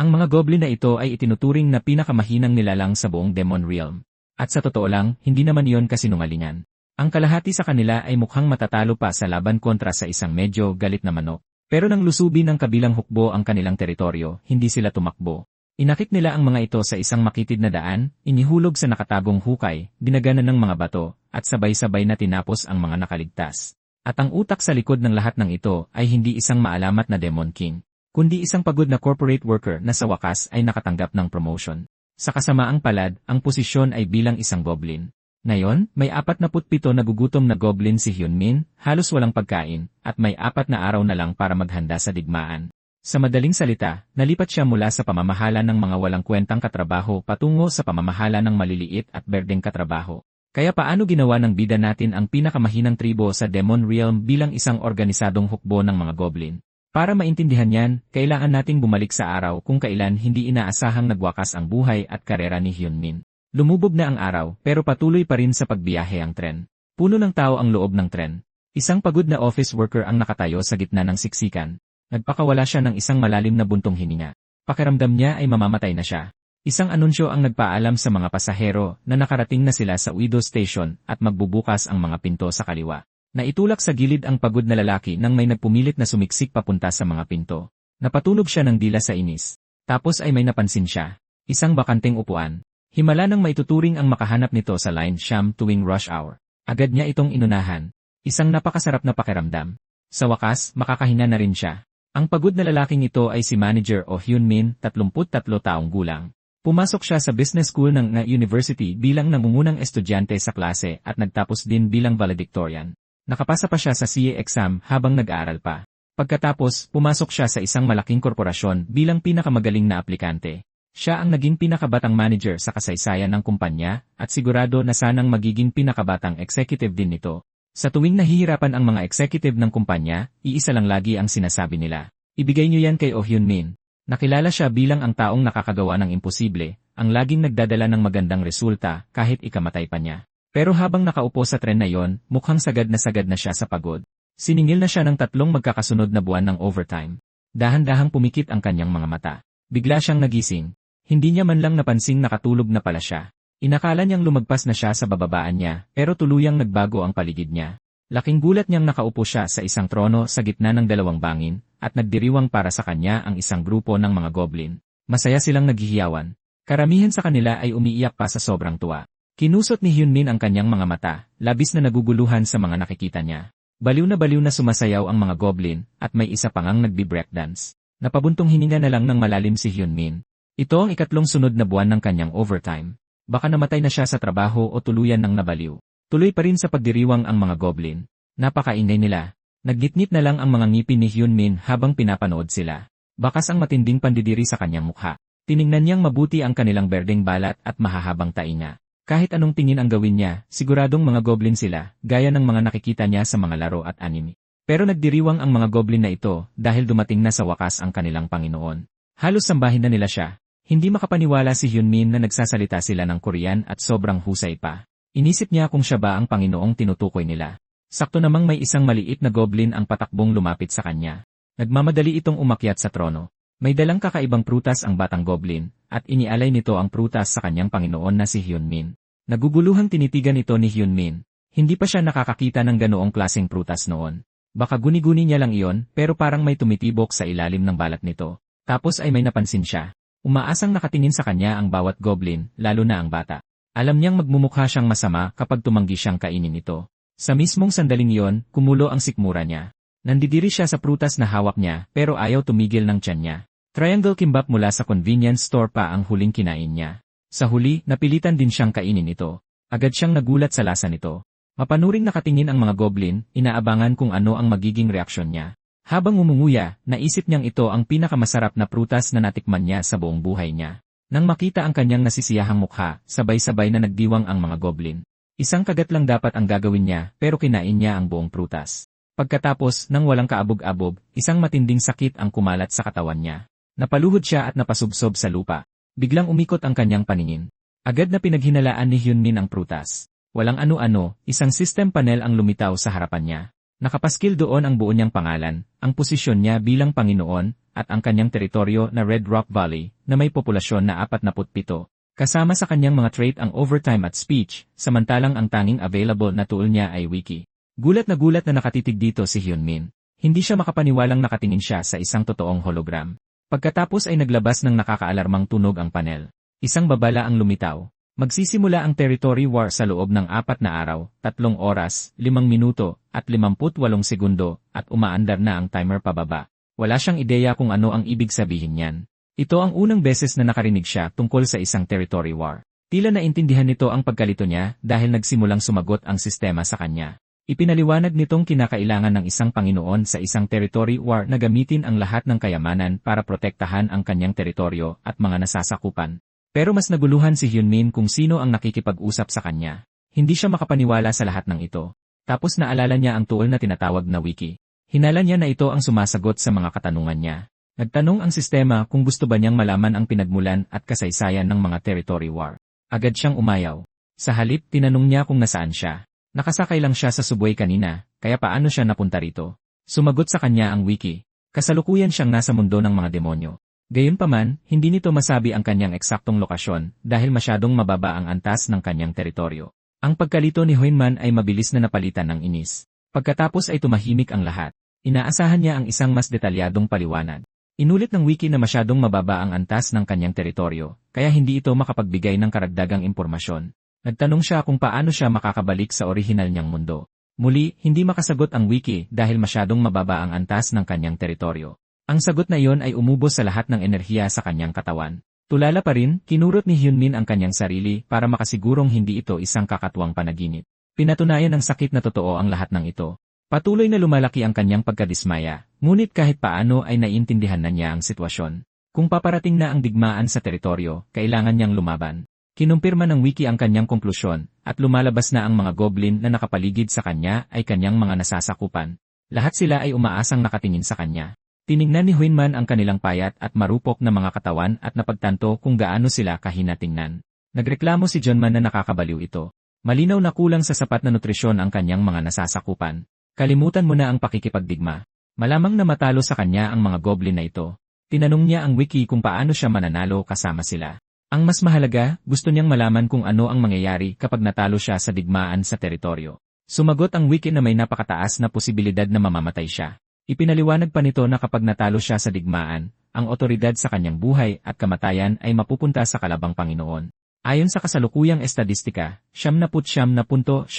Ang mga goblin na ito ay itinuturing na pinakamahinang nilalang sa buong Demon Realm. At sa totoo lang, hindi naman iyon kasinungalingan. Ang kalahati sa kanila ay mukhang matatalo pa sa laban kontra sa isang medyo galit na manok. Pero nang lusubin ng kabilang hukbo ang kanilang teritoryo, hindi sila tumakbo. Inakit nila ang mga ito sa isang makitid na daan, inihulog sa nakatagong hukay, dinaganan ng mga bato, at sabay-sabay na tinapos ang mga nakaligtas. At ang utak sa likod ng lahat ng ito ay hindi isang maalamat na Demon King, kundi isang pagod na corporate worker na sa wakas ay nakatanggap ng promotion. Sa kasamaang palad, ang posisyon ay bilang isang goblin. Ngayon, may 47 nagugutom na goblin si Hyunmin, halos walang pagkain, at may 4 na araw na lang para maghanda sa digmaan. Sa madaling salita, nalipat siya mula sa pamamahala ng mga walang kwentang katrabaho patungo sa pamamahala ng maliliit at berdeng katrabaho. Kaya paano ginawa ng bida natin ang pinakamahinang tribo sa Demon Realm bilang isang organisadong hukbo ng mga goblin? Para maintindihan yan, kailangan nating bumalik sa araw kung kailan hindi inaasahang nagwakas ang buhay at karera ni Hyunmin. Lumubog na ang araw pero patuloy pa rin sa pagbiyahe ang tren. Puno ng tao ang loob ng tren. Isang pagod na office worker ang nakatayo sa gitna ng siksikan. Nagpakawala siya ng isang malalim na buntong hininga. Pakiramdam niya ay mamamatay na siya. Isang anunsyo ang nagpaalam sa mga pasahero na nakarating na sila sa Uido Station at magbubukas ang mga pinto sa kaliwa. Naitulak sa gilid ang pagod na lalaki nang may nagpumilit na sumiksik papunta sa mga pinto. Napatulog siya ng dila sa inis. Tapos ay may napansin siya. Isang bakanteng upuan. Himala nang maituturing ang makahanap nito sa line siyam tuwing rush hour. Agad niya itong inunahan. Isang napakasarap na pakiramdam. Sa wakas, makakahinga na rin siya. Ang pagod na lalaking ito ay si Manager Oh Hyunmin, 33 taong gulang. Pumasok siya sa business school ng university bilang nangungunang estudyante sa klase at nagtapos din bilang valedictorian. Nakapasa pa siya sa CA exam habang nag-aaral pa. Pagkatapos, pumasok siya sa isang malaking korporasyon bilang pinakamagaling na aplikante. Siya ang naging pinakabatang manager sa kasaysayan ng kumpanya at sigurado na sanang magiging pinakabatang executive din nito. Sa tuwing nahihirapan ang mga executive ng kumpanya, iisa lang lagi ang sinasabi nila. Ibigay niyo yan kay Oh Hyunmin. Nakilala siya bilang ang taong nakakagawa ng imposible, ang laging nagdadala ng magandang resulta kahit ikamatay pa niya. Pero habang nakaupo sa tren na yon, mukhang sagad na siya sa pagod. Siningil na siya ng 3 magkakasunod na buwan ng overtime. Dahan-dahang pumikit ang kanyang mga mata. Bigla siyang nagising. Hindi niya man lang napansing nakatulog na pala siya. Inakala niyang lumagpas na siya sa bababaan niya, pero tuluyang nagbago ang paligid niya. Laking gulat niyang nakaupo siya sa isang trono sa gitna ng 2 bangin, at nagdiriwang para sa kanya ang isang grupo ng mga goblin. Masaya silang naghihiyawan. Karamihan sa kanila ay umiiyak pa sa sobrang tuwa. Kinusot ni Hyunmin ang kanyang mga mata, labis na naguguluhan sa mga nakikita niya. Baliw na sumasayaw ang mga goblin, at may isa pang nagbi-breakdance. Napabuntong hininga na lang ng malalim si Hyunmin. Ito ang 3 sunod na buwan ng kanyang overtime. Baka namatay na siya sa trabaho o tuluyan ng nabaliw. Tuloy pa rin sa pagdiriwang ang mga goblin. Napakaingay nila. Naggitngit na lang ang mga ngipin ni Hyunmin habang pinapanood sila. Bakas ang matinding pandidiri sa kanyang mukha. Tiningnan niyang mabuti ang kanilang berdeng balat at mahahabang tainga. Kahit anong tingin ang gawin niya, siguradong mga goblin sila, gaya ng mga nakikita niya sa mga laro at anime. Pero nagdiriwang ang mga goblin na ito dahil dumating na sa wakas ang kanilang Panginoon. Halos sambahin na nila siya. Hindi makapaniwala si Hyunmin na nagsasalita sila ng Korean at sobrang husay pa. Inisip niya kung siya ba ang Panginoong tinutukoy nila. Sakto namang may isang maliit na goblin ang patakbong lumapit sa kanya. Nagmamadali itong umakyat sa trono. May dalang kakaibang prutas ang batang goblin, at inialay nito ang prutas sa kanyang Panginoon na si Hyunmin. Naguguluhang tinitigan ito ni Hyunmin. Hindi pa siya nakakakita ng ganoong klaseng prutas noon. Baka guni-guni niya lang iyon, pero parang may tumitibok sa ilalim ng balat nito. Tapos ay may napansin siya. Umaasang nakatingin sa kanya ang bawat goblin, lalo na ang bata. Alam niyang magmumukha siyang masama kapag tumanggi siyang kainin ito. Sa mismong sandaling iyon, kumulo ang sikmura niya. Nandidiri siya sa prutas na hawak niya, pero ayaw tumigil ng tiyan niya. Triangle kimbap mula sa convenience store pa ang huling kinain niya. Sa huli, napilitan din siyang kainin ito. Agad siyang nagulat sa lasa nito. Mapanuring nakatingin ang mga goblin, inaabangan kung ano ang magiging reaksyon niya. Habang umunguya, naisip niyang ito ang pinakamasarap na prutas na natikman niya sa buong buhay niya. Nang makita ang kanyang nasisiyahang mukha, sabay-sabay na nagdiwang ang mga goblin. Isang kagat lang dapat ang gagawin niya, pero kinain niya ang buong prutas. Pagkatapos, nang walang kaabog-abog, isang matinding sakit ang kumalat sa katawan niya. Napaluhod siya at napasubsob sa lupa. Biglang umikot ang kanyang paningin. Agad na pinaghinalaan ni Hyunmin ang prutas. Walang ano-ano, isang system panel ang lumitaw sa harapan niya. Nakapaskil doon ang buo niyang pangalan, ang posisyon niya bilang Panginoon, at ang kanyang teritoryo na Red Rock Valley na may populasyon na 47. Kasama sa kanyang mga trait ang overtime at speech, samantalang ang tanging available na tool niya ay wiki. Gulat na nakatitig dito si Hyunmin. Hindi siya makapaniwalang nakatingin siya sa isang totoong hologram. Pagkatapos ay naglabas ng nakakaalarmang tunog ang panel. Isang babala ang lumitaw. Magsisimula ang territory war sa loob ng 4 na araw, 3 oras, 5 minuto, at 58 segundo, at umaandar na ang timer pababa. Wala siyang ideya kung ano ang ibig sabihin niyan. Ito ang unang beses na nakarinig siya tungkol sa isang territory war. Tila naintindihan nito ang pagkalito niya dahil nagsimulang sumagot ang sistema sa kanya. Ipinaliwanag nitong kinakailangan ng isang Panginoon sa isang territory war na gamitin ang lahat ng kayamanan para protektahan ang kanyang teritoryo at mga nasasakupan. Pero mas naguluhan si Hyunmin kung sino ang nakikipag-usap sa kanya. Hindi siya makapaniwala sa lahat ng ito. Tapos naalala niya ang tool na tinatawag na wiki. Hinala niya na ito ang sumasagot sa mga katanungan niya. Nagtanong ang sistema kung gusto ba niyang malaman ang pinagmulan at kasaysayan ng mga territory war. Agad siyang umayaw. Sa halip, tinanong niya kung nasaan siya. Nakasakay lang siya sa subway kanina, kaya paano siya napunta rito? Sumagot sa kanya ang wiki. Kasalukuyan siyang nasa mundo ng mga demonyo. Gayunpaman, hindi nito masabi ang kanyang eksaktong lokasyon dahil masyadong mababa ang antas ng kanyang teritoryo. Ang pagkalito ni Hyunmin ay mabilis na napalitan ng inis. Pagkatapos ay tumahimik ang lahat. Inaasahan niya ang isang mas detalyadong paliwanag. Inulit ng wiki na masyadong mababa ang antas ng kanyang teritoryo, kaya hindi ito makapagbigay ng karagdagang impormasyon. Nagtanong siya kung paano siya makakabalik sa orihinal niyang mundo. Muli, hindi makasagot ang wiki dahil masyadong mababa ang antas ng kanyang teritoryo. Ang sagot na iyon ay umubos sa lahat ng enerhiya sa kanyang katawan. Tulala pa rin, kinurot ni Hyunmin ang kanyang sarili para makasigurong hindi ito isang kakatuwang panaginip. Pinatunayan ng sakit na totoo ang lahat ng ito. Patuloy na lumalaki ang kanyang pagkadismaya, ngunit kahit paano ay naiintindihan na niya ang sitwasyon. Kung paparating na ang digmaan sa teritoryo, kailangan niyang lumaban. Kinumpirma ng wiki ang kanyang konklusyon, at lumalabas na ang mga goblin na nakapaligid sa kanya ay kanyang mga nasasakupan. Lahat sila ay umaasang nakatingin sa kanya. Tinignan ni Hyunmin ang kanilang payat at marupok na mga katawan at napagtanto kung gaano sila kahina-tingnan. Nagreklamo si Jeonman na nakakabaliw ito. Malinaw na kulang sa sapat na nutrisyon ang kanyang mga nasasakupan. Kalimutan mo na ang pakikipagdigma. Malamang na matalo sa kanya ang mga goblin na ito. Tinanong niya ang wiki kung paano siya mananalo kasama sila. Ang mas mahalaga, gusto niyang malaman kung ano ang mangyayari kapag natalo siya sa digmaan sa teritoryo. Sumagot ang wiki na may napakataas na posibilidad na mamamatay siya. Ipinaliwanag pa nito na kapag natalo siya sa digmaan, ang otoridad sa kanyang buhay at kamatayan ay mapupunta sa kalabang Panginoon. Ayon sa kasalukuyang estadistika, 79.75%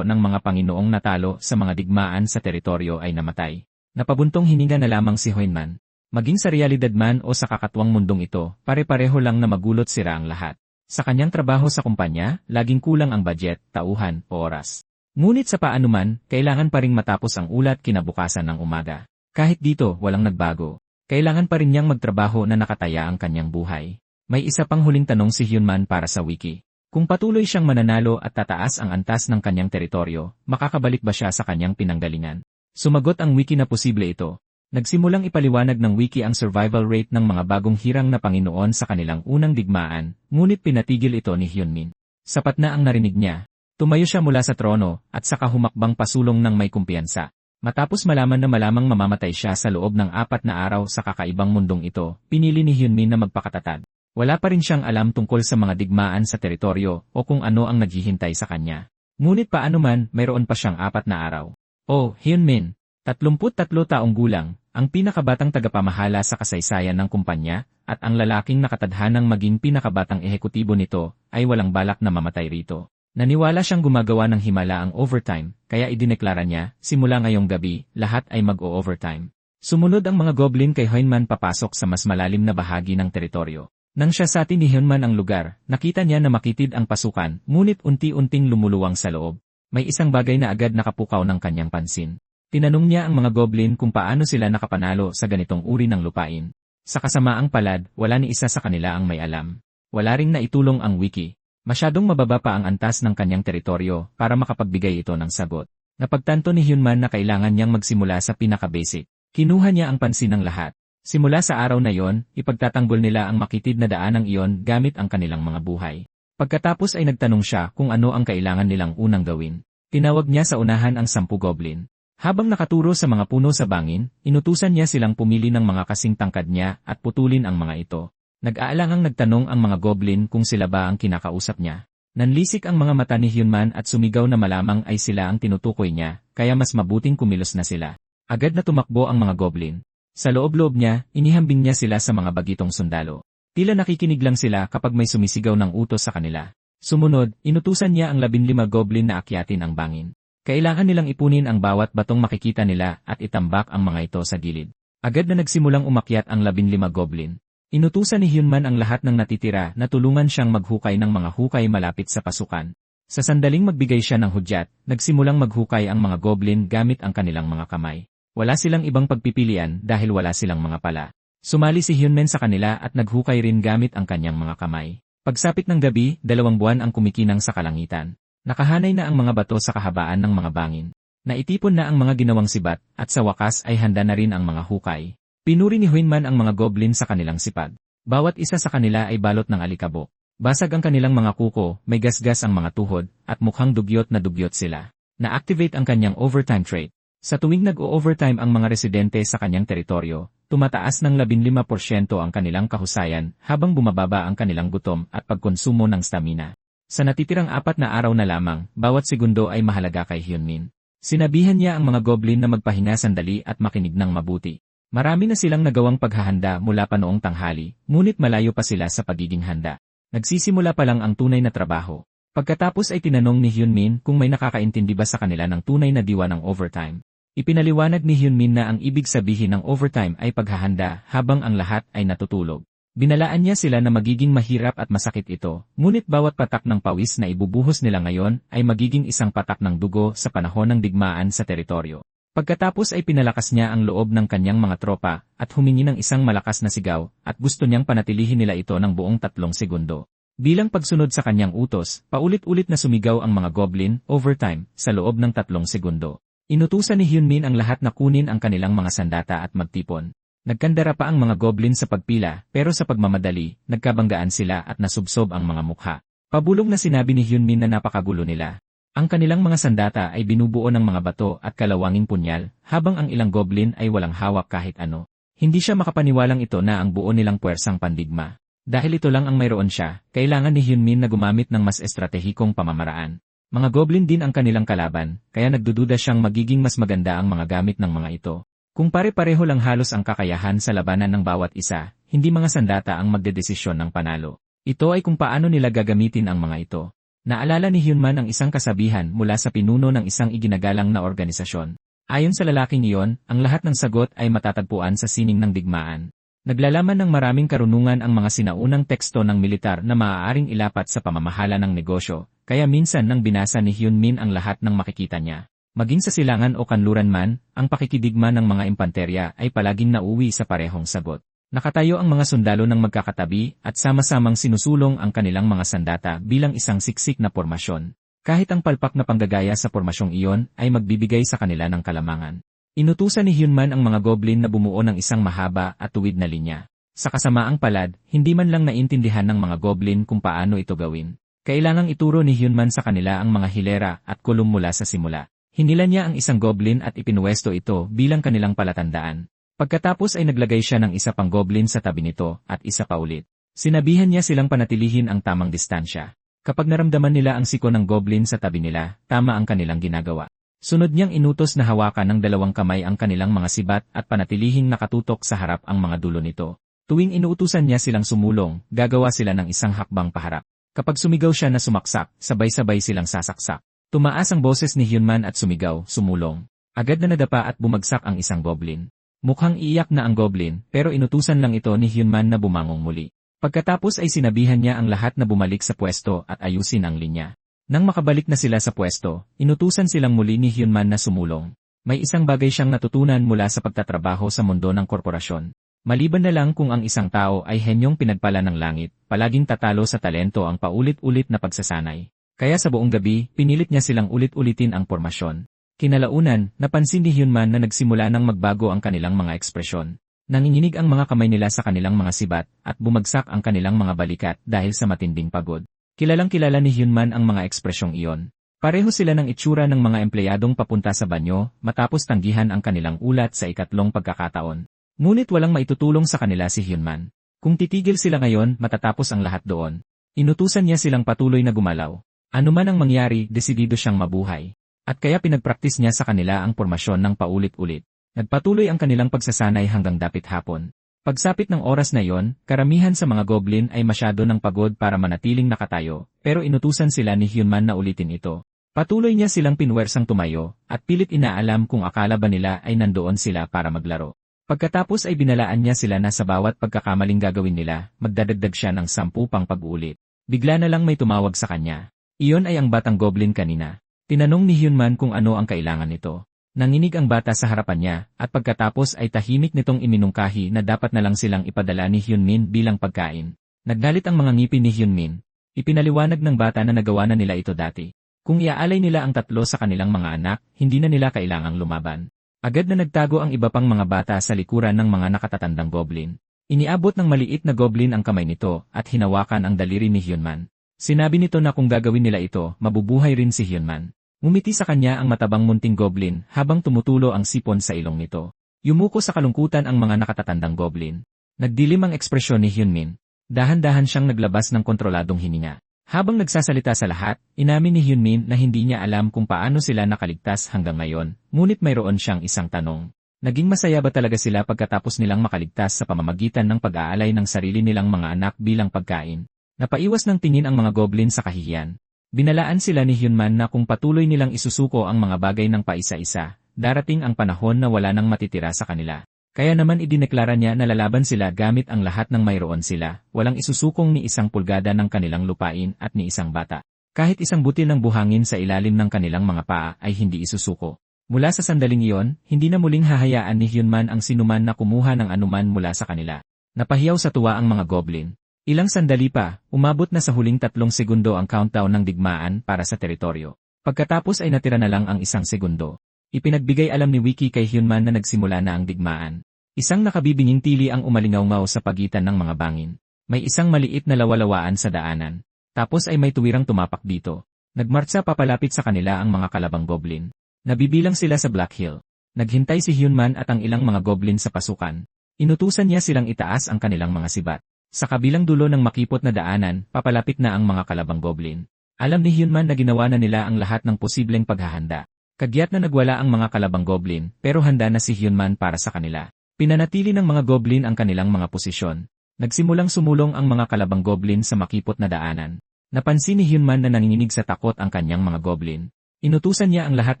ng mga Panginoong natalo sa mga digmaan sa teritoryo ay namatay. Napabuntong hininga na lamang si Hyunmin. Maging sa realidad man o sa kakatwang mundong ito, pare-pareho lang na magulot sira ang lahat. Sa kanyang trabaho sa kumpanya, laging kulang ang budget, tauhan, o oras. Ngunit sa paanuman, kailangan pa ring matapos ang ulat kinabukasan ng umaga. Kahit dito, walang nagbago. Kailangan pa rin niyang magtrabaho na nakataya ang kanyang buhay. May isa pang huling tanong si Hyunmin para sa wiki. Kung patuloy siyang mananalo at tataas ang antas ng kanyang teritoryo, makakabalik ba siya sa kanyang pinanggalingan? Sumagot ang wiki na posible ito. Nagsimulang ipaliwanag ng wiki ang survival rate ng mga bagong hirang na Panginoon sa kanilang unang digmaan, ngunit pinatigil ito ni Hyunmin. Sapat na ang narinig niya. Tumayo siya mula sa trono at saka humakbang pasulong ng may kumpiyansa. Matapos malaman na malamang mamamatay siya sa loob ng 4 na araw sa kakaibang mundong ito, pinili ni Hyunmin na magpakatatag. Wala pa rin siyang alam tungkol sa mga digmaan sa teritoryo o kung ano ang naghihintay sa kanya. Ngunit paano man, mayroon pa siyang 4 na araw. Oh, Hyunmin, 33 taong gulang, ang pinakabatang tagapamahala sa kasaysayan ng kumpanya, at ang lalaking nakatadhanang maging pinakabatang ehekutibo nito, ay walang balak na mamatay rito. Naniwala siyang gumagawa ng himala ang overtime, kaya idineklara niya, simula ngayong gabi, lahat ay mag-o-overtime. Sumunod ang mga goblin kay Hyunmin papasok sa mas malalim na bahagi ng teritoryo. Nang siya sa atin ni Hyunmin ang lugar, nakita niya na makitid ang pasukan, ngunit unti-unting lumuluwang sa loob. May isang bagay na agad nakapukaw ng kanyang pansin. Tinanong niya ang mga goblin kung paano sila nakapanalo sa ganitong uri ng lupain. Sa kasamaang palad, wala ni isa sa kanila ang may alam. Wala ring naitulong ang wiki. Masyadong mababa pa ang antas ng kanyang teritoryo para makapagbigay ito ng sagot. Napagtanto ni Hyunmin na kailangan niyang magsimula sa pinaka-basic. Kinuha niya ang pansin ng lahat. Simula sa araw na iyon, ipagtatanggol nila ang makitid na daanang iyon gamit ang kanilang mga buhay. Pagkatapos ay nagtanong siya kung ano ang kailangan nilang unang gawin. Tinawag niya sa unahan ang 10 goblin. Habang nakaturo sa mga puno sa bangin, inutusan niya silang pumili ng mga kasing tangkad niya at putulin ang mga ito. Nag-aalangang nagtanong ang mga goblin kung sila ba ang kinakausap niya. Nanlisik ang mga mata ni Hyunman at sumigaw na malamang ay sila ang tinutukoy niya, kaya mas mabuting kumilos na sila. Agad na tumakbo ang mga goblin. Sa loob-loob niya, inihambing niya sila sa mga bagitong sundalo. Tila nakikinig lang sila kapag may sumisigaw ng utos sa kanila. Sumunod, inutusan niya ang 15 goblin na akyatin ang bangin. Kailangan nilang ipunin ang bawat batong makikita nila at itambak ang mga ito sa gilid. Agad na nagsimulang umakyat ang 15 goblin. Inutusan ni Hyunman ang lahat ng natitira na tulungan siyang maghukay ng mga hukay malapit sa pasukan. Sa sandaling magbigay siya ng hudyat, nagsimulang maghukay ang mga goblin gamit ang kanilang mga kamay. Wala silang ibang pagpipilian dahil wala silang mga pala. Sumali si Hyunman sa kanila at naghukay rin gamit ang kanyang mga kamay. Pagsapit ng gabi, 2 buwan ang kumikinang sa kalangitan. Nakahanay na ang mga bato sa kahabaan ng mga bangin. Naitipon na ang mga ginawang sibat, at sa wakas ay handa na rin ang mga hukay. Pinuri ni Hyunman ang mga goblin sa kanilang sipag. Bawat isa sa kanila ay balot ng alikabok. Basag ang kanilang mga kuko, may gasgas ang mga tuhod, at mukhang dugyot na dugyot sila. Na-activate ang kanyang overtime trait. Sa tuwing nag-o-overtime ang mga residente sa kanyang teritoryo, tumataas ng 15% ang kanilang kahusayan habang bumababa ang kanilang gutom at pagkonsumo ng stamina. Sa natitirang 4 na araw na lamang, bawat segundo ay mahalaga kay Hyunmin. Sinabihan niya ang mga goblin na magpahinga sandali at makinig ng mabuti. Marami na silang nagawang paghahanda mula pa noong tanghali, ngunit malayo pa sila sa pagiging handa. Nagsisimula pa lang ang tunay na trabaho. Pagkatapos ay tinanong ni Hyunmin kung may nakakaintindi ba sa kanila ng tunay na diwa ng overtime. Ipinaliwanag ni Hyunmin na ang ibig sabihin ng overtime ay paghahanda habang ang lahat ay natutulog. Binalaan niya sila na magiging mahirap at masakit ito, ngunit bawat patak ng pawis na ibubuhos nila ngayon ay magiging isang patak ng dugo sa panahon ng digmaan sa teritoryo. Pagkatapos ay pinalakas niya ang loob ng kanyang mga tropa at humingi ng isang malakas na sigaw at gusto niyang panatilihin nila ito ng buong 3 segundo. Bilang pagsunod sa kanyang utos, paulit-ulit na sumigaw ang mga goblin, overtime, sa loob ng 3 segundo. Inutusan ni Hyunmin ang lahat na kunin ang kanilang mga sandata at magtipon. Nagkandara pa ang mga goblin sa pagpila, pero sa pagmamadali, nagkabanggaan sila at nasubsob ang mga mukha. Pabulong na sinabi ni Hyunmin na napakagulo nila. Ang kanilang mga sandata ay binubuo ng mga bato at kalawanging punyal, habang ang ilang goblin ay walang hawak kahit ano. Hindi siya makapaniwalang ito na ang buo nilang puwersang pandigma. Dahil ito lang ang mayroon siya, kailangan ni Hyunmin na gumamit ng mas estratehikong pamamaraan. Mga goblin din ang kanilang kalaban, kaya nagdududa siyang magiging mas maganda ang mga gamit ng mga ito. Kung pare-pareho lang halos ang kakayahan sa labanan ng bawat isa, hindi mga sandata ang magdedesisyon ng panalo. Ito ay kung paano nila gagamitin ang mga ito. Naalala ni Hyunman ang isang kasabihan mula sa pinuno ng isang iginagalang na organisasyon. Ayon sa lalaking iyon, ang lahat ng sagot ay matatagpuan sa sining ng digmaan. Naglalaman ng maraming karunungan ang mga sinaunang teksto ng militar na maaaring ilapat sa pamamahala ng negosyo, kaya minsan nang binasa ni Hyunmin ang lahat ng makikita niya. Maging sa silangan o kanluran man, ang pakikidigma ng mga impanterya ay palaging nauwi sa parehong sagot. Nakatayo ang mga sundalo ng magkakatabi at sama-samang sinusulong ang kanilang mga sandata bilang isang siksik na pormasyon. Kahit ang palpak na panggagaya sa pormasyong iyon ay magbibigay sa kanila ng kalamangan. Inutusan ni Hyunman ang mga goblin na bumuo ng isang mahaba at tuwid na linya. Sa kasamaang palad, hindi man lang naintindihan ng mga goblin kung paano ito gawin. Kailangang ituro ni Hyunman sa kanila ang mga hilera at kulum mula sa simula. Hinilan niya ang isang goblin at ipinuwesto ito bilang kanilang palatandaan. Pagkatapos ay naglagay siya ng isa pang goblin sa tabi nito at isa pa ulit. Sinabihan niya silang panatilihin ang tamang distansya. Kapag naramdaman nila ang siko ng goblin sa tabi nila, tama ang kanilang ginagawa. Sunod niyang inutos na hawakan ng 2 kamay ang kanilang mga sibat at panatilihing nakatutok sa harap ang mga dulo nito. Tuwing inuutusan niya silang sumulong, gagawa sila ng isang hakbang paharap. Kapag sumigaw siya na sumaksak, sabay-sabay silang sasaksak. Tumaas ang boses ni Hyunman at sumigaw, sumulong. Agad na nadapa at bumagsak ang isang goblin. Mukhang iiyak na ang goblin, pero inutusan lang ito ni Hyunman na bumangong muli. Pagkatapos ay sinabihan niya ang lahat na bumalik sa pwesto at ayusin ang linya. Nang makabalik na sila sa pwesto, inutusan silang muli ni Hyunman na sumulong. May isang bagay siyang natutunan mula sa pagtatrabaho sa mundo ng korporasyon. Maliban na lang kung ang isang tao ay henyong pinagpala ng langit, palaging tatalo sa talento ang paulit-ulit na pagsasanay. Kaya sa buong gabi, pinilit niya silang ulit-ulitin ang pormasyon. Kinalaunan, napansin ni Hyunman na nagsimula nang magbago ang kanilang mga ekspresyon. Nanginginig ang mga kamay nila sa kanilang mga sibat, at bumagsak ang kanilang mga balikat dahil sa matinding pagod. Kilalang-kilala ni Hyunman ang mga ekspresyong iyon. Pareho sila ng itsura ng mga empleyadong papunta sa banyo matapos tanggihan ang kanilang ulat sa ikatlong pagkakataon. Ngunit walang maitutulong sa kanila si Hyunman. Kung titigil sila ngayon matatapos ang lahat doon. Inutusan niya silang patuloy na gumalaw. Ano man ang mangyari, desidido siyang mabuhay. At kaya pinagpraktis niya sa kanila ang pormasyon ng paulit-ulit. Nagpatuloy ang kanilang pagsasanay hanggang dapit hapon. Pagsapit ng oras na yon, karamihan sa mga goblin ay masyado ng pagod para manatiling nakatayo, pero inutusan sila ni Hyunman na ulitin ito. Patuloy niya silang pinwersang tumayo, at pilit inaalam kung akala ba nila ay nandoon sila para maglaro. Pagkatapos ay binalaan niya sila na sa bawat pagkakamaling gagawin nila, magdadagdag siya ng 10 pang pag-uulit. Bigla na lang may tumawag sa kanya. Iyon ay ang batang goblin kanina. Tinanong ni Hyunman kung ano ang kailangan nito. Nanginig ang bata sa harapan niya, at pagkatapos ay tahimik nitong iminungkahi na dapat na lang silang ipadala ni Hyunmin bilang pagkain. Naggalit ang mga ngipin ni Hyunmin. Ipinaliwanag ng bata na nagawa na nila ito dati. Kung iaalay nila ang 3 sa kanilang mga anak, hindi na nila kailangang lumaban. Agad na nagtago ang iba pang mga bata sa likuran ng mga nakatatandang goblin. Iniabot ng maliit na goblin ang kamay nito at hinawakan ang daliri ni Hyunman. Sinabi nito na kung gagawin nila ito, mabubuhay rin si Hyunman. Ngumiti sa kanya ang matabang munting goblin habang tumutulo ang sipon sa ilong nito. Yumuko sa kalungkutan ang mga nakatatandang goblin. Nagdilim ang ekspresyon ni Hyunmin. Dahan-dahan siyang naglabas ng kontroladong hininga. Habang nagsasalita sa lahat, inamin ni Hyunmin na hindi niya alam kung paano sila nakaligtas hanggang ngayon, ngunit mayroon siyang isang tanong. Naging masaya ba talaga sila pagkatapos nilang makaligtas sa pamamagitan ng pag-aalay ng sarili nilang mga anak bilang pagkain? Napaiwas ng tingin ang mga goblin sa kahihiyan. Binalaan sila ni Hyunman na kung patuloy nilang isusuko ang mga bagay ng paisa-isa, darating ang panahon na wala nang matitira sa kanila. Kaya naman idineklara niya na lalaban sila gamit ang lahat ng mayroon sila, walang isusukong ni 1 pulgada ng kanilang lupain at ni isang bata. Kahit isang butil ng buhangin sa ilalim ng kanilang mga paa ay hindi isusuko. Mula sa sandaling iyon, hindi na muling hahayaan ni Hyunman ang sinuman na kumuha ng anuman mula sa kanila. Napahiyaw sa tuwa ang mga goblin. Ilang sandali pa, umabot na sa huling 3 segundo ang countdown ng digmaan para sa teritoryo. Pagkatapos ay natira na lang ang 1 segundo. Ipinagbigay alam ni Wiki kay Hyunman na nagsimula na ang digmaan. Isang nakabibinging tili ang umalingaw-ngaw sa pagitan ng mga bangin. May isang maliit na lawalawaan sa daanan. Tapos ay may tuwirang tumapak dito. Nagmartsa papalapit sa kanila ang mga kalabang goblin. Nabibilang sila sa Black Hill. Naghintay si Hyunman at ang ilang mga goblin sa pasukan. Inutusan niya silang itaas ang kanilang mga sibat. Sa kabilang dulo ng makipot na daanan, papalapit na ang mga kalabang goblin. Alam ni Hyunman na ginawa na nila ang lahat ng posibleng paghahanda. Kagyat na nagwala ang mga kalabang goblin, pero handa na si Hyunman para sa kanila. Pinanatili ng mga goblin ang kanilang mga posisyon. Nagsimulang sumulong ang mga kalabang goblin sa makipot na daanan. Napansin ni Hyunman na nanginginig sa takot ang kanyang mga goblin. Inutusan niya ang lahat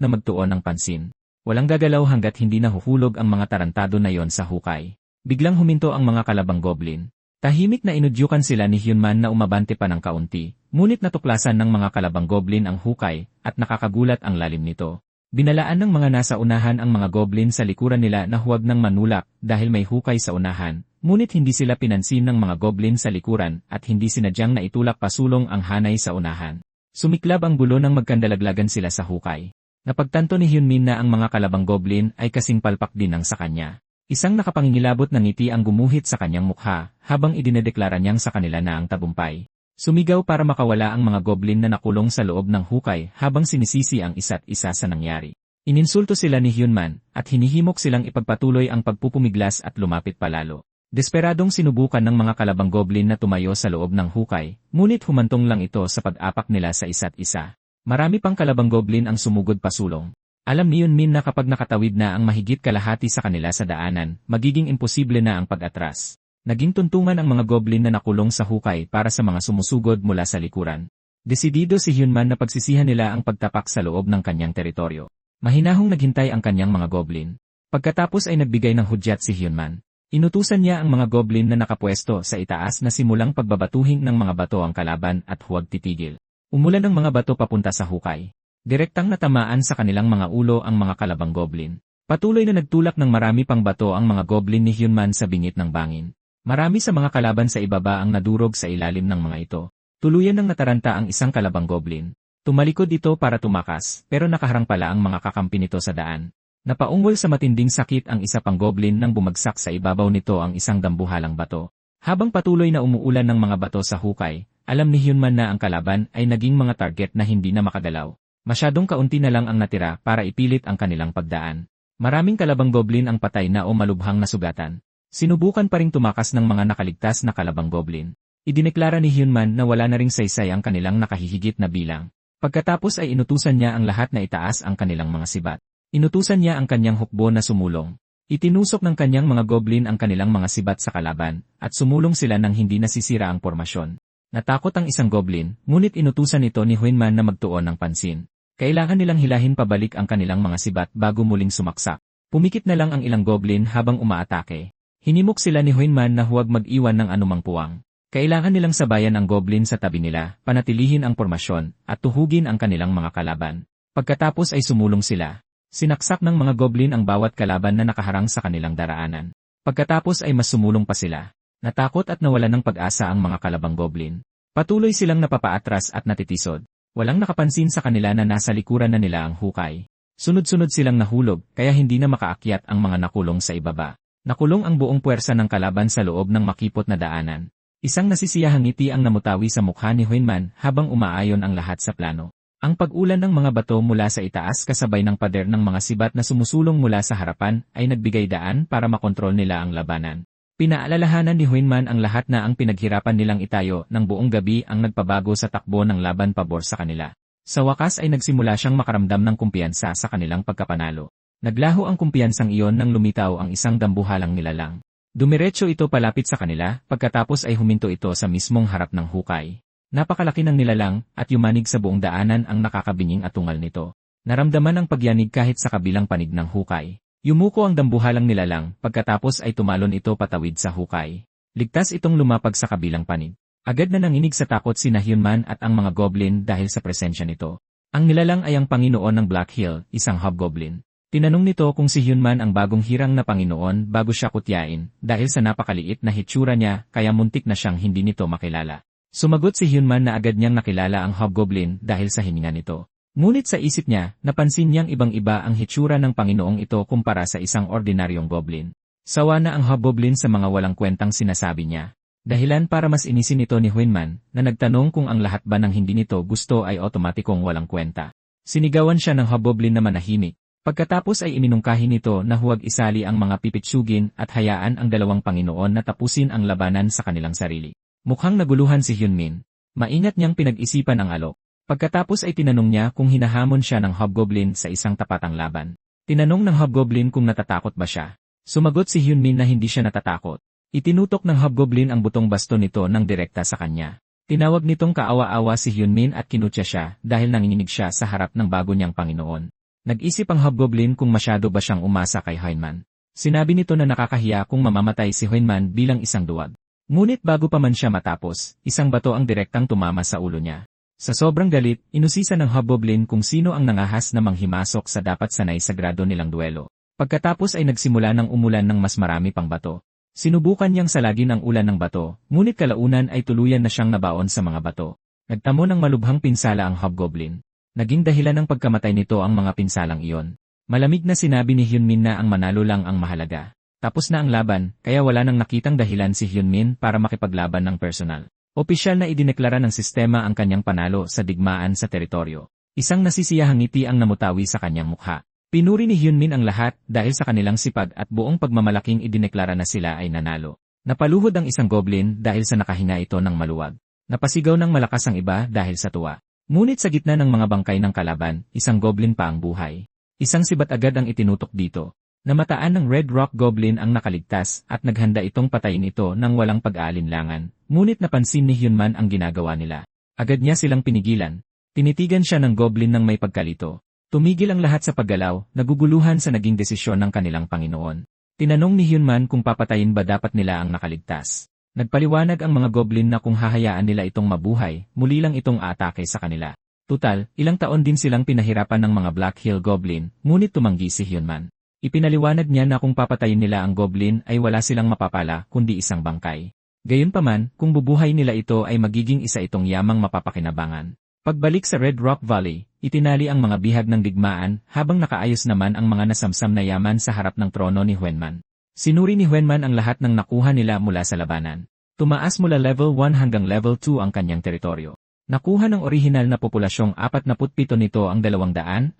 na magtuon ng pansin. Walang gagalaw hanggat hindi nahuhulog ang mga tarantado na yon sa hukay. Biglang huminto ang mga kalabang goblin. Tahimik na inudyukan sila ni Hyunman na umabante pa ng kaunti, ngunit natuklasan ng mga kalabang goblin ang hukay, at nakakagulat ang lalim nito. Binalaan ng mga nasa unahan ang mga goblin sa likuran nila na huwag nang manulak dahil may hukay sa unahan, ngunit hindi sila pinansin ng mga goblin sa likuran at hindi sinadyang na itulak pasulong ang hanay sa unahan. Sumiklab ang gulo nang magkandalaglagan sila sa hukay. Napagtanto ni Hyunmin na ang mga kalabang goblin ay kasing palpak din ang sa kanya. Isang nakapangingilabot na ngiti ang gumuhit sa kanyang mukha habang idinedeklara niyang sa kanila na ang tagumpay. Sumigaw para makawala ang mga goblin na nakulong sa loob ng hukay habang sinisisi ang isa't isa sa nangyari. Ininsulto sila ni Hyunman at hinihimok silang ipagpatuloy ang pagpupumiglas at lumapit palalo. Desperadong sinubukan ng mga kalabang goblin na tumayo sa loob ng hukay, ngunit humantong lang ito sa pag-apak nila sa isa't isa. Marami pang kalabang goblin ang sumugod pasulong. Alam ni Hyunmin na kapag nakatawid na ang mahigit kalahati sa kanila sa daanan, magiging imposible na ang pag-atras. Naging tuntungan ang mga goblin na nakulong sa hukay para sa mga sumusugod mula sa likuran. Desidido si Hyunman na pagsisihan nila ang pagtapak sa loob ng kanyang teritoryo. Mahinahong naghintay ang kanyang mga goblin. Pagkatapos ay nagbigay ng hudyat si Hyunman. Inutusan niya ang mga goblin na nakapwesto sa itaas na simulang pagbabatuhin ng mga bato ang kalaban at huwag titigil. Umulan ng mga bato papunta sa hukay. Direktang natamaan sa kanilang mga ulo ang mga kalabang goblin. Patuloy na nagtulak ng marami pang bato ang mga goblin ni Hyunman sa bingit ng bangin. Marami sa mga kalaban sa ibaba ang nadurog sa ilalim ng mga ito. Tuluyan ng nataranta ang isang kalabang goblin. Tumalikod ito para tumakas, pero nakaharang pala ang mga kakampi nito sa daan. Napaungol sa matinding sakit ang isa pang goblin nang bumagsak sa ibabaw nito ang isang dambuhalang bato. Habang patuloy na umuulan ng mga bato sa hukay, alam ni Hyunman na ang kalaban ay naging mga target na hindi na makagalaw. Masyadong kaunti na lang ang natira para ipilit ang kanilang pagdaan. Maraming kalabang goblin ang patay na o malubhang nasugatan. Sinubukan pa ring tumakas ng mga nakaligtas na kalabang goblin. Idineklara ni Hyunman na wala na ring saysay ang kanilang nakahihigit na bilang. Pagkatapos ay inutusan niya ang lahat na itaas ang kanilang mga sibat. Inutusan niya ang kanyang hukbo na sumulong. Itinusok ng kanyang mga goblin ang kanilang mga sibat sa kalaban, at sumulong sila nang hindi nasisira ang pormasyon. Natakot ang isang goblin, ngunit inutusan ito ni Hyunman na magtuon ng pansin. Kailangan nilang hilahin pabalik ang kanilang mga sibat bago muling sumaksak. Pumikit na lang ang ilang goblin habang umaatake. Hinimok sila ni Hyunman na huwag mag-iwan ng anumang puwang. Kailangan nilang sabayan ang goblin sa tabi nila, panatilihin ang pormasyon, at tuhugin ang kanilang mga kalaban. Pagkatapos ay sumulong sila. Sinaksak ng mga goblin ang bawat kalaban na nakaharang sa kanilang daraanan. Pagkatapos ay mas sumulong pa sila. Natakot at nawalan ng pag-asa ang mga kalabang goblin. Patuloy silang napapaatras at natitisod. Walang nakapansin sa kanila na nasa likuran na nila ang hukay. Sunod-sunod silang nahulog, kaya hindi na makaakyat ang mga nakulong sa ibaba. Nakulong ang buong puwersa ng kalaban sa loob ng makipot na daanan. Isang nasisiyahang ngiti ang namutawi sa mukha ni Hyunman habang umaayon ang lahat sa plano. Ang pag-ulan ng mga bato mula sa itaas kasabay ng pader ng mga sibat na sumusulong mula sa harapan ay nagbigay daan para makontrol nila ang labanan. Pinaalalahanan ni Hyunman ang lahat na ang pinaghirapan nilang itayo ng buong gabi ang nagpabago sa takbo ng laban pabor sa kanila. Sa wakas ay nagsimula siyang makaramdam ng kumpiyansa sa kanilang pagkapanalo. Naglaho ang kumpiyansang iyon nang lumitaw ang isang dambuhalang nilalang. Dumiretso ito palapit sa kanila, pagkatapos ay huminto ito sa mismong harap ng hukay. Napakalaki ng nilalang, at yumanig sa buong daanan ang nakakabinying atungal nito. Naramdaman ang pagyanig kahit sa kabilang panig ng hukay. Yumuko ang dambuhalang nilalang, pagkatapos ay tumalon ito patawid sa hukay. Ligtas itong lumapag sa kabilang panig. Agad na nanginig sa takot sina Hyunman at ang mga goblin dahil sa presensya nito. Ang nilalang ay ang Panginoon ng Black Hill, isang hobgoblin. Tinanong nito kung si Hyunman ang bagong hirang na Panginoon bago siya kutyain, dahil sa napakaliit na hitsura niya kaya muntik na siyang hindi nito makilala. Sumagot si Hyunman na agad niyang nakilala ang hobgoblin dahil sa hininga nito. Ngunit sa isip niya, napansin niyang ibang-iba ang hitsura ng Panginoong ito kumpara sa isang ordinaryong goblin. Sawa na ang hobgoblin sa mga walang kwentang sinasabi niya. Dahilan para mas inisin ito ni Hyunman, na nagtanong kung ang lahat ba ng hindi nito gusto ay otomatikong walang kwenta. Sinigawan siya ng hobgoblin na manahimik. Pagkatapos ay iminungkahi nito na huwag isali ang mga pipitsugin at hayaan ang dalawang Panginoon na tapusin ang labanan sa kanilang sarili. Mukhang naguluhan si Hyunmin. Maingat niyang pinag-isipan ang alok. Pagkatapos ay tinanong niya kung hinahamon siya ng hobgoblin sa isang tapatang laban. Tinanong ng hobgoblin kung natatakot ba siya. Sumagot si Hyunmin na hindi siya natatakot. Itinutok ng hobgoblin ang butong baston nito ng direkta sa kanya. Tinawag nitong kaawa-awa si Hyunmin at kinutya siya dahil nanginginig siya sa harap ng bago niyang Panginoon. Nag-isip ang hobgoblin kung masyado ba siyang umasa kay Hyunman. Sinabi nito na nakakahiya kung mamamatay si Hyunman bilang isang duwag. Ngunit bago pa man siya matapos, isang bato ang direktang tumama sa ulo niya. Sa sobrang galit, inusisa ng hobgoblin kung sino ang nangahas na manghimasok sa dapat sanay sagrado nilang duelo. Pagkatapos ay nagsimula ng umulan ng mas marami pang bato. Sinubukan niyang salagin ang ulan ng bato, ngunit kalaunan ay tuluyan na siyang nabaon sa mga bato. Nagtamo ng malubhang pinsala ang hobgoblin. Naging dahilan ng pagkamatay nito ang mga pinsalang iyon. Malamig na sinabi ni Hyunmin na ang manalo lang ang mahalaga. Tapos na ang laban, kaya wala nang nakitang dahilan si Hyunmin para makipaglaban ng personal. Opisyal na idineklara ng sistema ang kanyang panalo sa digmaan sa teritoryo. Isang nasisiyahang ngiti ang namutawi sa kanyang mukha. Pinuri ni Hyunmin ang lahat dahil sa kanilang sipag at buong pagmamalaking idineklara na sila ay nanalo. Napaluhod ang isang goblin dahil sa nakahinga ito ng maluwag. Napasigaw ng malakas ang iba dahil sa tuwa. Ngunit sa gitna ng mga bangkay ng kalaban, isang goblin pa ang buhay. Isang sibat agad ang itinutok dito. Namataan ng Red Rock Goblin ang nakaligtas at naghanda itong patayin ito nang walang pag-aalinlangan. Ngunit napansin ni Hyunman ang ginagawa nila. Agad niya silang pinigilan. Tinitigan siya ng goblin ng may pagkalito. Tumigil ang lahat sa paggalaw, naguguluhan sa naging desisyon ng kanilang Panginoon. Tinanong ni Hyunman kung papatayin ba dapat nila ang nakaligtas. Nagpaliwanag ang mga goblin na kung hahayaan nila itong mabuhay, muli lang itong aatake sa kanila. Tutal, ilang taon din silang pinahirapan ng mga Black Hill Goblin, ngunit tumanggi si Hyunman. Ipinaliwanag niya na kung papatayin nila ang goblin ay wala silang mapapala kundi isang bangkay. Gayunpaman, kung bubuhay nila ito ay magiging isa itong yamang mapapakinabangan. Pagbalik sa Red Rock Valley, itinali ang mga bihag ng digmaan habang nakaayos naman ang mga nasamsam na yaman sa harap ng trono ni Hyunman. Sinuri ni Hyunman ang lahat ng nakuha nila mula sa labanan. Tumaas mula level 1 hanggang level 2 ang kanyang teritoryo. Nakuha ng orihinal na populasyong 47 nito ang 213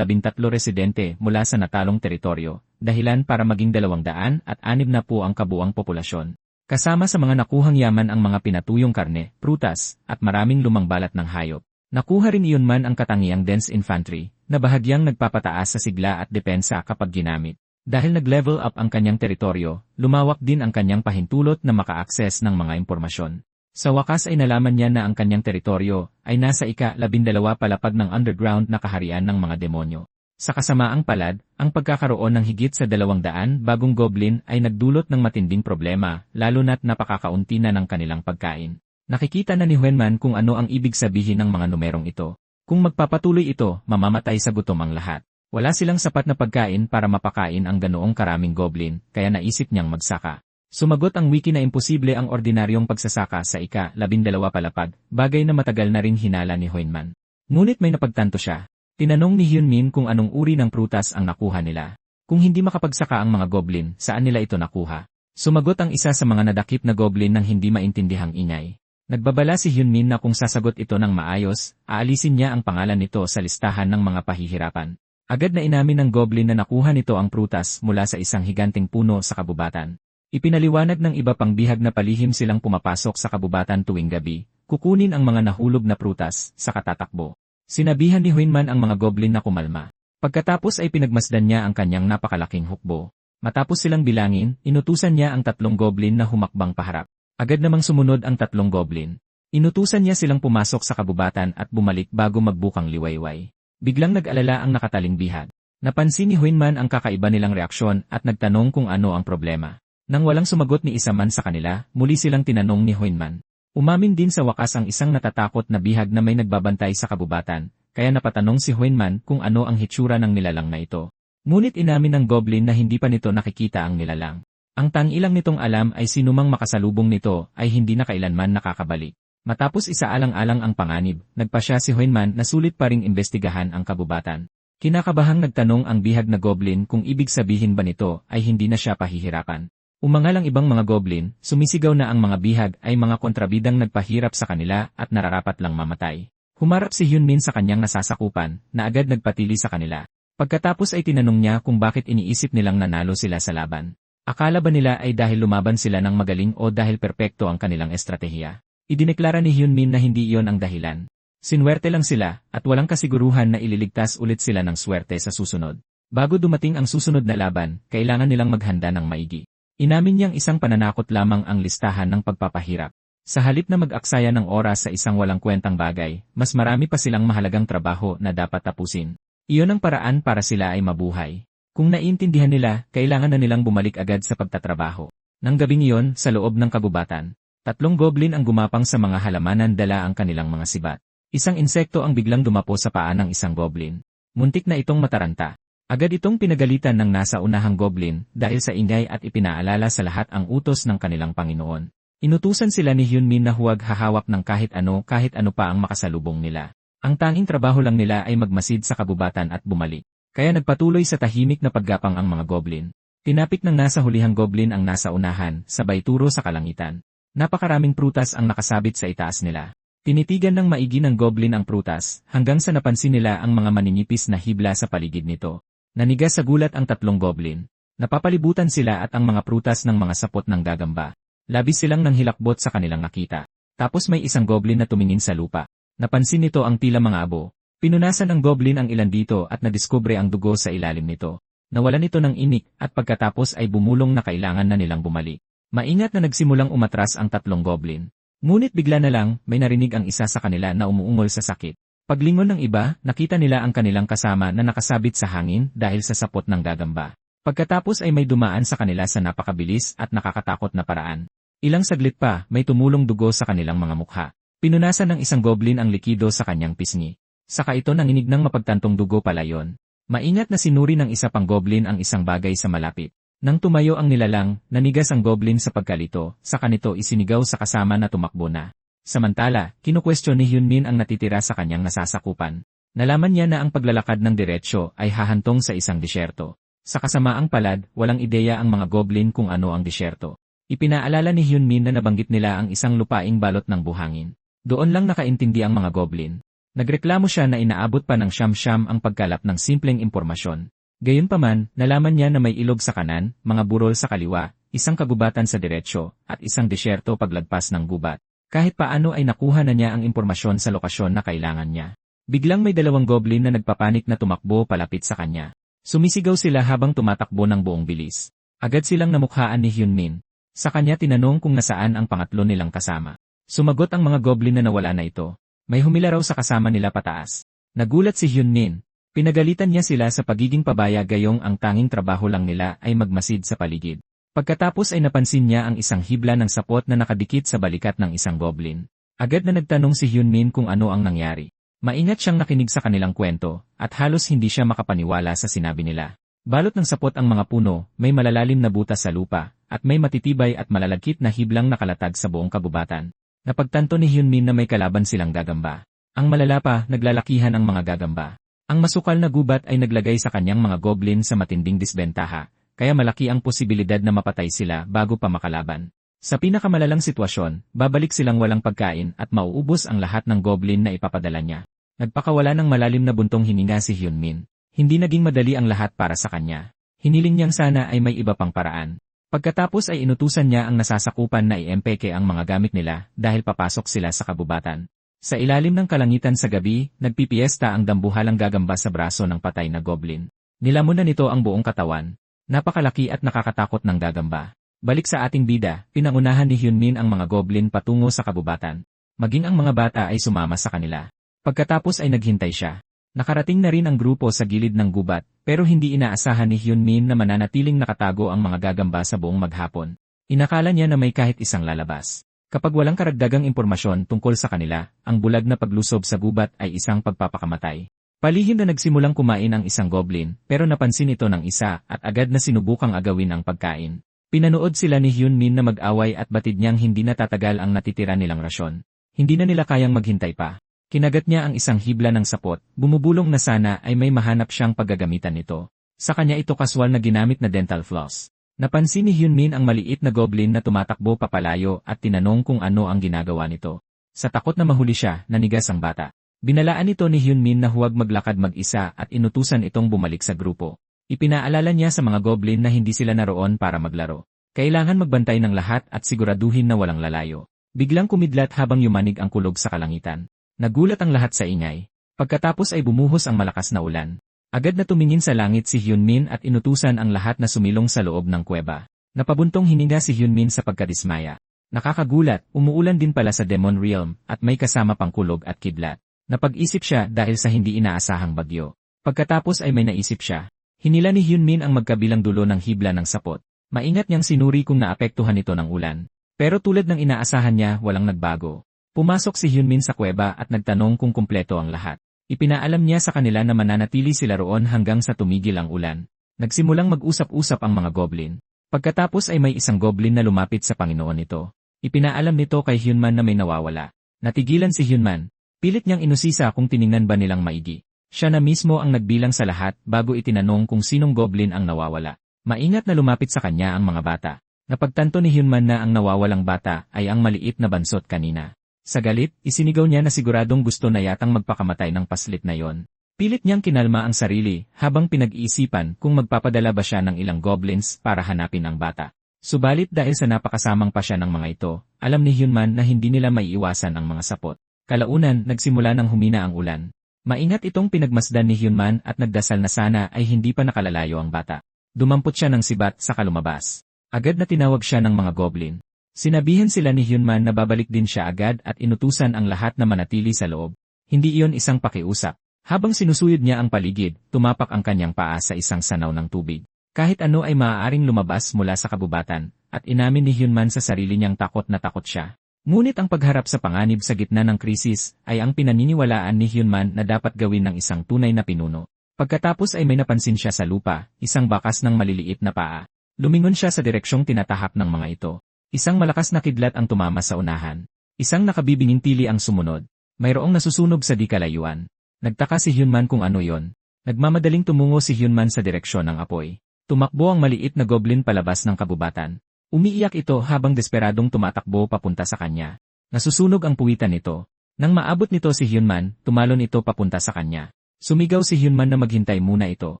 residente mula sa natalong teritoryo, dahilan para maging 260 na po ang kabuang populasyon. Kasama sa mga nakuhang yaman ang mga pinatuyong karne, prutas, at maraming lumang balat ng hayop. Nakuha rin iyon man ang katangiang dense infantry, na bahagyang nagpapataas sa sigla at depensa kapag ginamit. Dahil nag-level up ang kanyang teritoryo, lumawak din ang kanyang pahintulot na maka-access ng mga impormasyon. Sa wakas ay nalaman niya na ang kanyang teritoryo ay nasa ika-12 palapag ng underground na kaharian ng mga demonyo. Sa kasamaang palad, ang pagkakaroon ng higit sa 200 bagong goblin ay nagdulot ng matinding problema, lalo na't napakakaunti na ng kanilang pagkain. Nakikita na ni Huenman kung ano ang ibig sabihin ng mga numerong ito. Kung magpapatuloy ito, mamamatay sa gutom ang lahat. Wala silang sapat na pagkain para mapakain ang ganoong karaming goblin, kaya naisip niyang magsaka. Sumagot ang wiki na imposible ang ordinaryong pagsasaka sa ika-12 palapag, bagay na matagal na ring hinala ni Huenman. Ngunit may napagtanto siya. Tinanong ni Hyunmin kung anong uri ng prutas ang nakuha nila. Kung hindi makapagsaka ang mga goblin, saan nila ito nakuha? Sumagot ang isa sa mga nadakip na goblin ng hindi maintindihang ingay. Nagbabala si Hyunmin na kung sasagot ito ng maayos, aalisin niya ang pangalan nito sa listahan ng mga pahihirapan. Agad na inamin ng goblin na nakuha nito ang prutas mula sa isang higanting puno sa kabubatan. Ipinaliwanag ng iba pang bihag na palihim silang pumapasok sa kabubatan tuwing gabi, kukunin ang mga nahulog na prutas, sa katatakbo. Sinabihan ni Huenman ang mga goblin na kumalma. Pagkatapos ay pinagmasdan niya ang kanyang napakalaking hukbo. Matapos silang bilangin, inutusan niya ang 3 goblin na humakbang paharap. Agad namang sumunod ang 3 goblin. Inutusan niya silang pumasok sa kabubatan at bumalik bago magbukang liwayway. Biglang nag-alala ang nakataling bihag. Napansin ni Huenman ang kakaiba nilang reaksyon at nagtanong kung ano ang problema. Nang walang sumagot ni isa man sa kanila, muli silang tinanong ni Huenman. Umamin din sa wakas ang isang natatakot na bihag na may nagbabantay sa kabubatan, kaya napatanong si Huenman kung ano ang hitsura ng nilalang na ito. Ngunit inamin ng goblin na hindi pa nito nakikita ang nilalang. Ang tangilang nitong alam ay sinumang makasalubong nito ay hindi na kailanman nakakabalik. Matapos isaalang-alang ang panganib, nagpasya si Huenman na sulit pa ring imbestigahan ang kabubatan. Kinakabahang nagtanong ang bihag na goblin kung ibig sabihin ba nito ay hindi na siya pahihirapan. Umangal ang ibang mga goblin, sumisigaw na ang mga bihag ay mga kontrabidang nagpahirap sa kanila at nararapat lang mamatay. Humarap si Hyunmin sa kanyang nasasakupan, na agad nagpatili sa kanila. Pagkatapos ay tinanong niya kung bakit iniisip nilang nanalo sila sa laban. Akala ba nila ay dahil lumaban sila ng magaling o dahil perpekto ang kanilang estratehiya? Idineklara ni Hyunmin na hindi iyon ang dahilan. Sinwerte lang sila, at walang kasiguruhan na ililigtas ulit sila ng swerte sa susunod. Bago dumating ang susunod na laban, kailangan nilang maghanda ng maigi. Inamin niyang isang pananakot lamang ang listahan ng pagpapahirap. Sa halip na mag-aksaya ng oras sa isang walang kwentang bagay, mas marami pa silang mahalagang trabaho na dapat tapusin. Iyon ang paraan para sila ay mabuhay. Kung naiintindihan nila, kailangan na nilang bumalik agad sa pagtatrabaho. Nang gabing iyon, sa loob ng kabubatan, 3 goblin ang gumapang sa mga halamanan dala ang kanilang mga sibat. Isang insekto ang biglang dumapo sa paa ng isang goblin. Muntik na itong mataranta. Agad itong pinagalitan ng nasa unahang goblin dahil sa ingay at ipinaalala sa lahat ang utos ng kanilang Panginoon. Inutusan sila ni Hyunmin na huwag hahawak ng kahit ano pa ang makasalubong nila. Ang tanging trabaho lang nila ay magmasid sa kabubatan at bumalik. Kaya nagpatuloy sa tahimik na paggapang ang mga goblin. Tinapik ng nasa hulihang goblin ang nasa unahan, sabay turo sa kalangitan. Napakaraming prutas ang nakasabit sa itaas nila. Tinitigan ng maigi ng goblin ang prutas, hanggang sa napansin nila ang mga maninipis na hibla sa paligid nito. Nanigas sa gulat ang 3 goblin. Napapalibutan sila at ang mga prutas ng mga sapot ng gagamba. Labis silang nanghilakbot sa kanilang nakita. Tapos may isang goblin na tumingin sa lupa. Napansin nito ang tila mga abo. Pinunasan ng goblin ang ilan dito at nadiskubre ang dugo sa ilalim nito. Nawalan ito ng inik at pagkatapos ay bumulong na kailangan na nilang bumalik. Maingat na nagsimulang umatras ang 3 goblin. Ngunit bigla na lang, may narinig ang isa sa kanila na umuungol sa sakit. Paglingon ng iba, nakita nila ang kanilang kasama na nakasabit sa hangin dahil sa sapot ng gagamba. Pagkatapos ay may dumaan sa kanila sa napakabilis at nakakatakot na paraan. Ilang saglit pa, may tumulong dugo sa kanilang mga mukha. Pinunasan ng isang goblin ang likido sa kanyang pisngi. Saka ito nanginig ng mapagtantong dugo pala yon. Maingat na sinuri ng isa pang goblin ang isang bagay sa malapit. Nang tumayo ang nilalang, nanigas ang goblin sa pagkalito, saka nito isinigaw sa kasama na tumakbo na. Samantala, kinukwestiyon ni Hyunmin ang natitira sa kanyang nasasakupan. Nalaman niya na ang paglalakad ng diretsyo ay hahantong sa isang disyerto. Sa kasamaang palad, walang ideya ang mga goblin kung ano ang disyerto. Ipinaalala ni Hyunmin na nabanggit nila ang isang lupaing balot ng buhangin. Doon lang nakaintindi ang mga goblin. Nagreklamo siya na inaabot pa ng siyam-siyam ang pagkalap ng simpleng impormasyon. Gayunpaman, nalaman niya na may ilog sa kanan, mga burol sa kaliwa, isang kagubatan sa diretsyo, at isang disyerto paglagpas ng gubat. Kahit paano ay nakuha na niya ang impormasyon sa lokasyon na kailangan niya. Biglang may dalawang goblin na nagpapanik na tumakbo palapit sa kanya. Sumisigaw sila habang tumatakbo ng buong bilis. Agad silang namukhaan ni Hyunmin. Sa kanya tinanong kung nasaan ang pangatlo nilang kasama. Sumagot ang mga goblin na nawala na ito. May humila raw sa kasama nila pataas. Nagulat si Hyunmin. Pinagalitan niya sila sa pagiging pabaya gayong ang tanging trabaho lang nila ay magmasid sa paligid. Pagkatapos ay napansin niya ang isang hibla ng sapot na nakadikit sa balikat ng isang goblin. Agad na nagtanong si Hyunmin kung ano ang nangyari. Maingat siyang nakinig sa kanilang kwento, at halos hindi siya makapaniwala sa sinabi nila. Balot ng sapot ang mga puno, may malalalim na butas sa lupa, at may matitibay at malalagkit na hiblang nakalatag sa buong kagubatan. Napagtanto ni Hyunmin na may kalaban silang gagamba. Ang malala pa, naglalakihan ang mga gagamba. Ang masukal na gubat ay naglagay sa kanyang mga goblin sa matinding disbentaha, kaya malaki ang posibilidad na mapatay sila bago pa makalaban. Sa pinakamalalang sitwasyon, babalik silang walang pagkain at mauubos ang lahat ng goblin na ipapadala niya. Nagpakawala ng malalim na buntong hininga si Hyunmin. Hindi naging madali ang lahat para sa kanya. Hiniling niyang sana ay may iba pang paraan. Pagkatapos ay inutusan niya ang nasasakupan na i-MPK ang mga gamit nila dahil papasok sila sa kabubatan. Sa ilalim ng kalangitan sa gabi, nagpipiesta ang dambuhalang gagamba sa braso ng patay na goblin. Nilamon na nito ang buong katawan. Napakalaki at nakakatakot ng gagamba. Balik sa ating bida, pinangunahan ni Hyunmin ang mga goblin patungo sa kabubatan. Maging ang mga bata ay sumama sa kanila. Pagkatapos ay naghintay siya. Nakarating na rin ang grupo sa gilid ng gubat, pero hindi inaasahan ni Hyunmin na mananatiling nakatago ang mga gagamba sa buong maghapon. Inakala niya na may kahit isang lalabas. Kapag walang karagdagang impormasyon tungkol sa kanila, ang bulag na paglusob sa gubat ay isang pagpapakamatay. Palihim na nagsimulang kumain ang isang goblin, pero napansin ito ng isa at agad na sinubukang agawin ang pagkain. Pinanood sila ni Hyunmin na mag-away at batid niyang hindi na tatagal ang natitira nilang rasyon. Hindi na nila kayang maghintay pa. Kinagat niya ang isang hibla ng sapot, bumubulong na sana ay may mahanap siyang paggagamitan nito. Sa kanya ito kaswal na ginamit na dental floss. Napansin ni Hyunmin ang maliit na goblin na tumatakbo papalayo at tinanong kung ano ang ginagawa nito. Sa takot na mahuli siya, nanigas ang bata. Binalaan ito ni Hyunmin na huwag maglakad mag-isa at inutusan itong bumalik sa grupo. Ipinaalala niya sa mga goblin na hindi sila naroon para maglaro. Kailangan magbantay ng lahat at siguraduhin na walang lalayo. Biglang kumidlat habang yumanig ang kulog sa kalangitan. Nagulat ang lahat sa ingay. Pagkatapos ay bumuhos ang malakas na ulan. Agad na tumingin sa langit si Hyunmin at inutusan ang lahat na sumilong sa loob ng kuweba. Napabuntong hininga si Hyunmin sa pagkadismaya. Nakakagulat, umuulan din pala sa Demon Realm at may kasama pang kulog at kidlat. Napag-isip siya dahil sa hindi inaasahang bagyo. Pagkatapos ay may naisip siya. Hinila ni Hyunmin ang magkabilang dulo ng hibla ng sapot. Maingat niyang sinuri kung naapektuhan ito ng ulan. Pero tulad ng inaasahan niya, walang nagbago. Pumasok si Hyunmin sa kuweba at nagtanong kung kumpleto ang lahat. Ipinaalam niya sa kanila na mananatili sila roon hanggang sa tumigil ang ulan. Nagsimulang mag-usap-usap ang mga goblin. Pagkatapos ay may isang goblin na lumapit sa Panginoon nito. Ipinaalam nito kay Hyunman na may nawawala. Natigilan si Hyunman. Pilit niyang inusisa kung tiningnan ba nilang maigi. Siya na mismo ang nagbilang sa lahat bago itinanong kung sinong goblin ang nawawala. Maingat na lumapit sa kanya ang mga bata. Napagtanto ni Hyunman na ang nawawalang bata ay ang maliit na bansot kanina. Sa galit, isinigaw niya na siguradong gusto na yatang magpakamatay ng paslit na yon. Pilit niyang kinalma ang sarili habang pinag-iisipan kung magpapadala ba siya ng ilang goblins para hanapin ang bata. Subalit dahil sa napakasamang pa siya ng mga ito, alam ni Hyunman na hindi nila maiiwasan ang mga sapot. Kalaunan, nagsimula ng humina ang ulan. Maingat itong pinagmasdan ni Hyunman at nagdasal na sana ay hindi pa nakalalayo ang bata. Dumampot siya ng sibat saka lumabas. Agad na tinawag siya ng mga goblin. Sinabihan sila ni Hyunman na babalik din siya agad at inutusan ang lahat na manatili sa loob. Hindi iyon isang pakiusap. Habang sinusuyod niya ang paligid, tumapak ang kanyang paa sa isang sanaw ng tubig. Kahit ano ay maaaring lumabas mula sa kabubatan, at inamin ni Hyunman sa sarili niyang takot na takot siya. Ngunit ang pagharap sa panganib sa gitna ng krisis ay ang pinaniniwalaan ni Hyunman na dapat gawin ng isang tunay na pinuno. Pagkatapos ay may napansin siya sa lupa, isang bakas ng maliliit na paa. Lumingon siya sa direksyong tinatahak ng mga ito. Isang malakas na kidlat ang tumama sa unahan. Isang nakabibinging tili ang sumunod. Mayroong nasusunog sa di kalayuan. Nagtaka si Hyunman kung ano yon. Nagmamadaling tumungo si Hyunman sa direksyon ng apoy. Tumakbo ang maliit na goblin palabas ng kabubatan. Umiiyak ito habang desperadong tumatakbo papunta sa kanya. Nasusunog ang puwitan nito. Nang maabot nito si Hyunman, tumalon ito papunta sa kanya. Sumigaw si Hyunman na maghintay muna ito.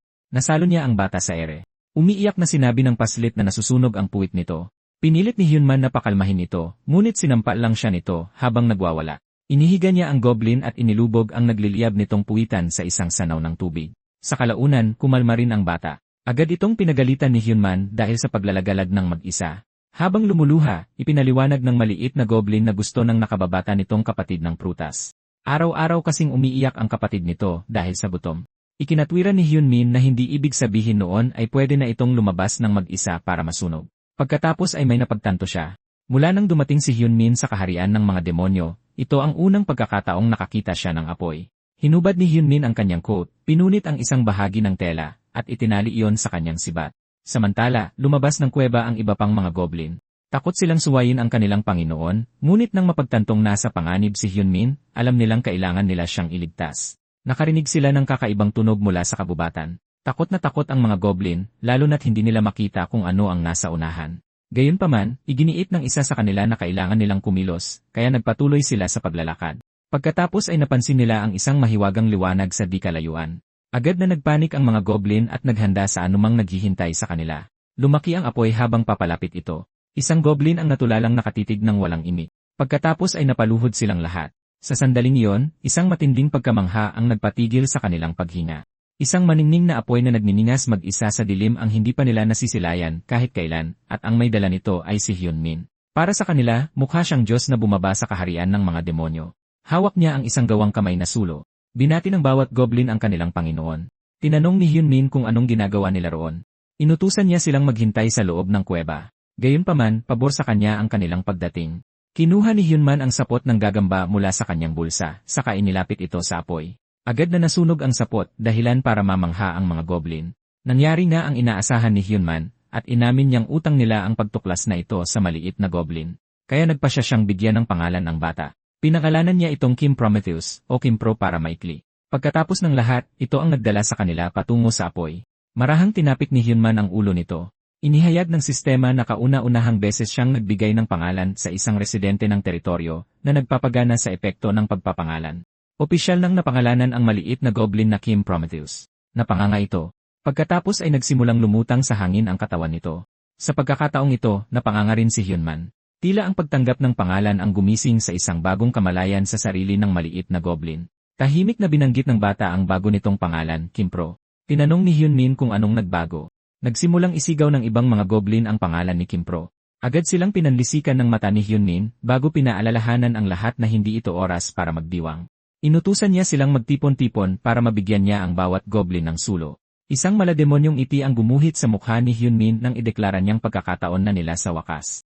Nasalo niya ang bata sa ere. Umiiyak na sinabi ng paslit na nasusunog ang puwit nito. Pinilit ni Hyunman na pakalmahin ito, ngunit sinampa lang siya nito habang nagwawala. Inihiga niya ang goblin at inilubog ang nagliliyab nitong puwitan sa isang sanaw ng tubig. Sa kalaunan, kumalma rin ang bata. Agad itong pinagalitan ni Hyunman dahil sa paglalagalag ng mag-isa. Habang lumuluha, ipinaliwanag ng maliit na goblin na gusto ng nakababata nitong kapatid ng prutas. Araw-araw kasing umiiyak ang kapatid nito dahil sa gutom. Ikinatwiran ni Hyunmin na hindi ibig sabihin noon ay pwede na itong lumabas ng mag-isa para masunog. Pagkatapos ay may napagtanto siya. Mula nang dumating si Hyunmin sa kaharian ng mga demonyo, ito ang unang pagkakataong nakakita siya ng apoy. Hinubad ni Hyunmin ang kanyang coat, pinunit ang isang bahagi ng tela, at itinali iyon sa kanyang sibat. Samantala, lumabas ng kuweba ang iba pang mga goblin. Takot silang suwayin ang kanilang Panginoon, ngunit nang mapagtantong nasa panganib si Hyunmin, alam nilang kailangan nila siyang iligtas. Nakarinig sila ng kakaibang tunog mula sa kabubatan. Takot na takot ang mga goblin, lalo na't hindi nila makita kung ano ang nasa unahan. Gayunpaman, iginiit ng isa sa kanila na kailangan nilang kumilos, kaya nagpatuloy sila sa paglalakad. Pagkatapos ay napansin nila ang isang mahiwagang liwanag sa di kalayuan. Agad na nagpanik ang mga goblin at naghanda sa anumang naghihintay sa kanila. Lumaki ang apoy habang papalapit ito. Isang goblin ang natulalang nakatitig ng walang imik. Pagkatapos ay napaluhod silang lahat. Sa sandaling iyon, isang matinding pagkamangha ang nagpatigil sa kanilang paghinga. Isang maningning na apoy na nagniningas mag-isa sa dilim ang hindi pa nila nasisilayan kahit kailan, at ang may dala nito ay si Hyunmin. Para sa kanila, mukha siyang Diyos na bumaba sa kaharian ng mga demonyo. Hawak niya ang isang gawang kamay na sulo. Binati ng bawat goblin ang kanilang Panginoon. Tinanong ni Hyunmin kung anong ginagawa nila roon. Inutusan niya silang maghintay sa loob ng kuweba. Gayunpaman, pabor sa kanya ang kanilang pagdating. Kinuha ni Hyunman ang sapot ng gagamba mula sa kanyang bulsa, saka inilapit ito sa apoy. Agad na nasunog ang sapot, dahilan para mamangha ang mga goblin. Nangyari nga ang inaasahan ni Hyunman, at inamin niyang utang nila ang pagtuklas na ito sa maliit na goblin. Kaya nagpa siya siyang bigyan ng pangalan ang bata. Pinakalanan niya itong Kim Prometheus o Kim Pro para maikli. Pagkatapos ng lahat, ito ang nagdala sa kanila patungo sa apoy. Marahang tinapik ni Hyunman ang ulo nito. Inihayag ng sistema na kauna-unahang beses siyang nagbigay ng pangalan sa isang residente ng teritoryo na nagpapagana sa epekto ng pagpapangalan. Opisyal nang napangalanan ang maliit na goblin na Kim Prometheus. Napanganga ito. Pagkatapos ay nagsimulang lumutang sa hangin ang katawan nito. Sa pagkakataong ito, napanganga rin si Hyunman. Tila ang pagtanggap ng pangalan ang gumising sa isang bagong kamalayan sa sarili ng maliit na goblin. Tahimik na binanggit ng bata ang bago nitong pangalan, Kim Pro. Tinanong ni Hyunmin kung anong nagbago. Nagsimulang isigaw ng ibang mga goblin ang pangalan ni Kim Pro. Agad silang pinanlisikan ng mata ni Hyunmin bago pinaalalahanan ang lahat na hindi ito oras para magdiwang. Inutusan niya silang magtipon-tipon para mabigyan niya ang bawat goblin ng sulo. Isang malademonyong iti ang gumuhit sa mukha ni Hyunmin nang ideklara niyang pagkakataon na nila sa wakas.